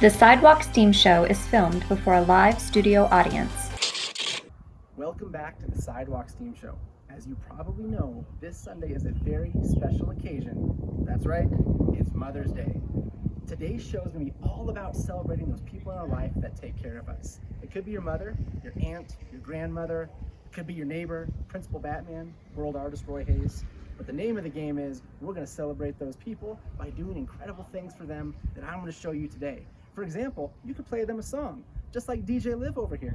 The Sidewalk Steam Show is filmed before a live studio audience. Welcome back to the Sidewalk Steam Show. As you probably know, this Sunday is a very special occasion. That's right, it's Mother's Day. Today's show is going to be all about celebrating those people in our life that take care of us. It could be your mother, your aunt, your grandmother, it could be your neighbor, Principal Batman, world artist Roy Hayes. But the name of the game is we're going to celebrate those people by doing incredible things for them that I'm going to show you today. For example, you could play them a song, just like DJ Liv over here.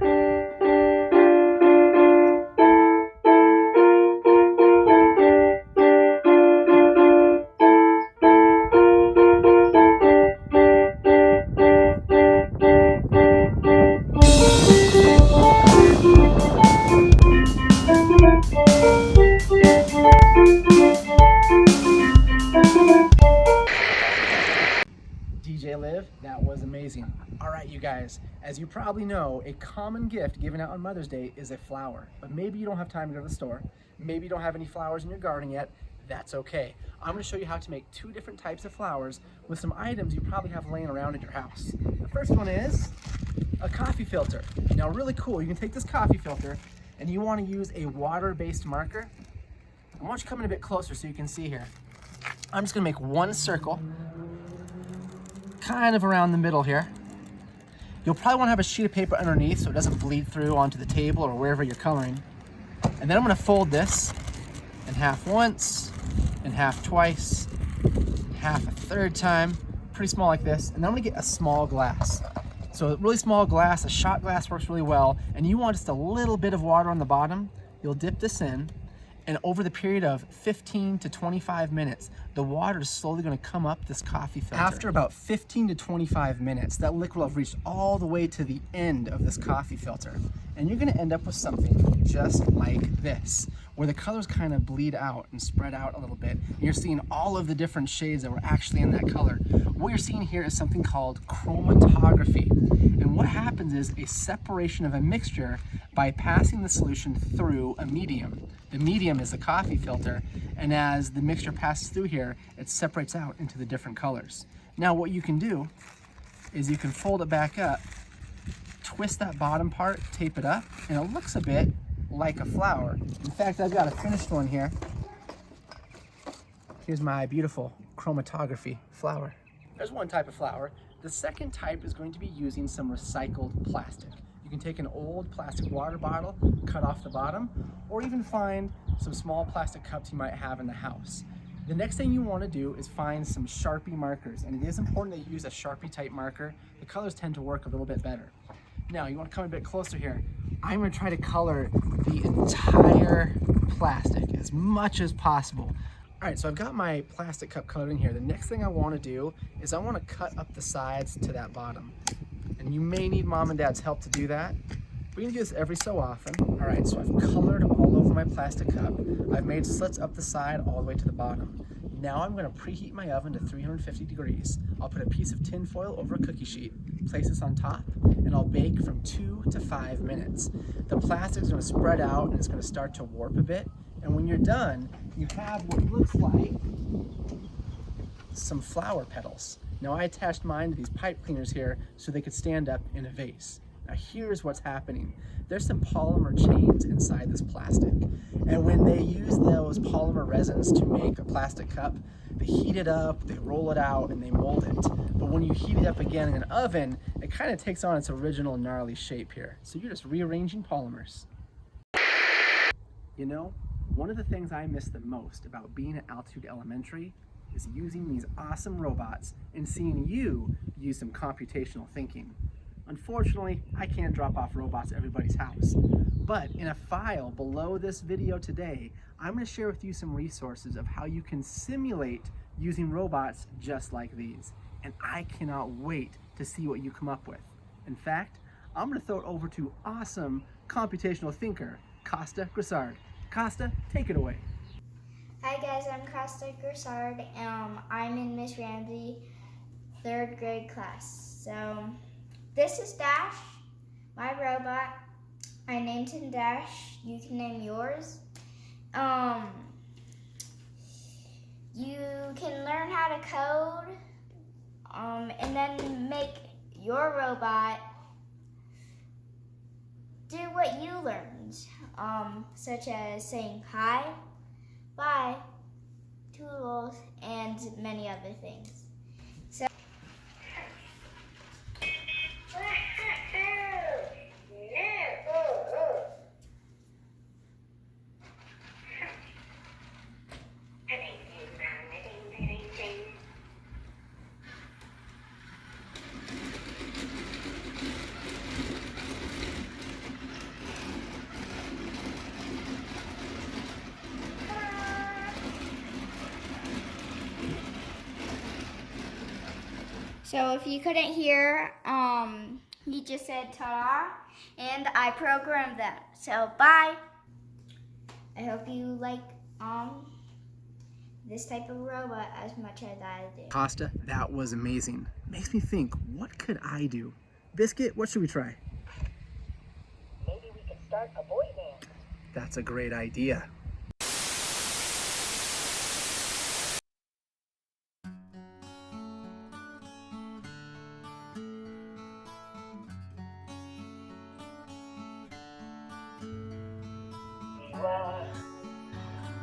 DJ Liv, that was amazing. All right, you guys, as you probably know, a common gift given out on Mother's Day is a flower. But maybe you don't have time to go to the store. Maybe you don't have any flowers in your garden yet. That's okay. I'm going to show you how to make two different types of flowers with some items you probably have laying around at your house. The first one is a coffee filter. Now, really cool. You can take this coffee filter and you want to use a water-based marker. I want you to come in a bit closer so you can see here. I'm just going to make one circle, kind of around the middle here. You'll probably want to have a sheet of paper underneath so it doesn't bleed through onto the table or wherever you're coloring. And then I'm going to fold this in half once, and half twice, and half a third time, pretty small like this. And then I'm going to get a small glass. So a really small glass, a shot glass works really well, and you want just a little bit of water on the bottom. You'll dip this in, and over the period of 15 to 25 minutes, the water is slowly going to come up this coffee filter. After about 15 to 25 minutes, that liquid will have reached all the way to the end of this coffee filter. And you're going to end up with something just like this, where the colors kind of bleed out and spread out a little bit. And you're seeing all of the different shades that were actually in that color. What you're seeing here is something called chromatography. And what happens is a separation of a mixture by passing the solution through a medium. The medium is the coffee filter, and as the mixture passes through here, it separates out into the different colors. Now what you can do is you can fold it back up, twist that bottom part, tape it up, and it looks a bit like a flower. In fact, I've got a finished one here. Here's my beautiful chromatography flower. There's one type of flower. The second type is going to be using some recycled plastic. You can take an old plastic water bottle, cut off the bottom, or even find some small plastic cups you might have in the house. The next thing you want to do is find some Sharpie markers, and it is important that you use a Sharpie type marker. The colors tend to work a little bit better. Now, you want to come a bit closer here. I'm going to try to color the entire plastic as much as possible. All right, so I've got my plastic cup colored in here. The next thing I want to do is I want to cut up the sides to that bottom. And you may need mom and dad's help to do that. We're gonna do this every so often. All right, so I've colored all over my plastic cup. I've made slits up the side all the way to the bottom. Now I'm gonna preheat my oven to 350 degrees. I'll put a piece of tin foil over a cookie sheet, place this on top, and I'll bake from 2 to 5 minutes. The plastic is gonna spread out and it's gonna start to warp a bit. And when you're done, you have what looks like some flower petals. Now I attached mine to these pipe cleaners here so they could stand up in a vase. Now here's what's happening. There's some polymer chains inside this plastic. And when they use those polymer resins to make a plastic cup, they heat it up, they roll it out, and they mold it. But when you heat it up again in an oven, it kind of takes on its original gnarly shape here. So you're just rearranging polymers. You know, one of the things I miss the most about being at Altitude Elementary is using these awesome robots and seeing you use some computational thinking. Unfortunately, I can't drop off robots at everybody's house. But in a file below this video today, I'm going to share with you some resources of how you can simulate using robots just like these. And I cannot wait to see what you come up with. In fact, I'm going to throw it over to awesome computational thinker, Costa Grissard. Costa, take it away. Hi guys, I'm Costa Grissard. I'm in Miss Ramsey 3rd grade class. So this is Dash, my robot. I named him Dash. You can name yours. You can learn how to code and then make your robot do what you learned, such as saying hi, bye, toodles, and many other things. So So if you couldn't hear, he just said ta-da, and I programmed that. So bye. I hope you like this type of robot as much as I did. Costa, that was amazing. Makes me think, what could I do? Biscuit, what should we try? Maybe we could start a boy band. That's a great idea. You are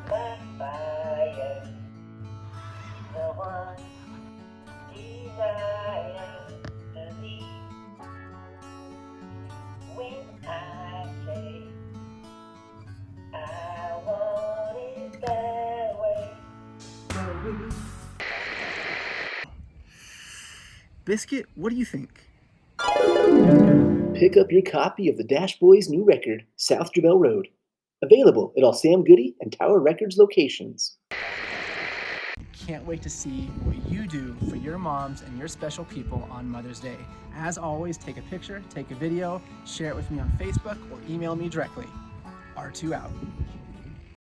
my fire, the one desire to be. When I say I want it that way. Biscuit, what do you think? Pick up your copy of the Dash Boys' new record, South Jabel Road. Available at all Sam Goody and Tower Records locations. Can't wait to see what you do for your moms and your special people on Mother's Day. As always, take a picture, take a video, share it with me on Facebook, or email me directly. R2 out.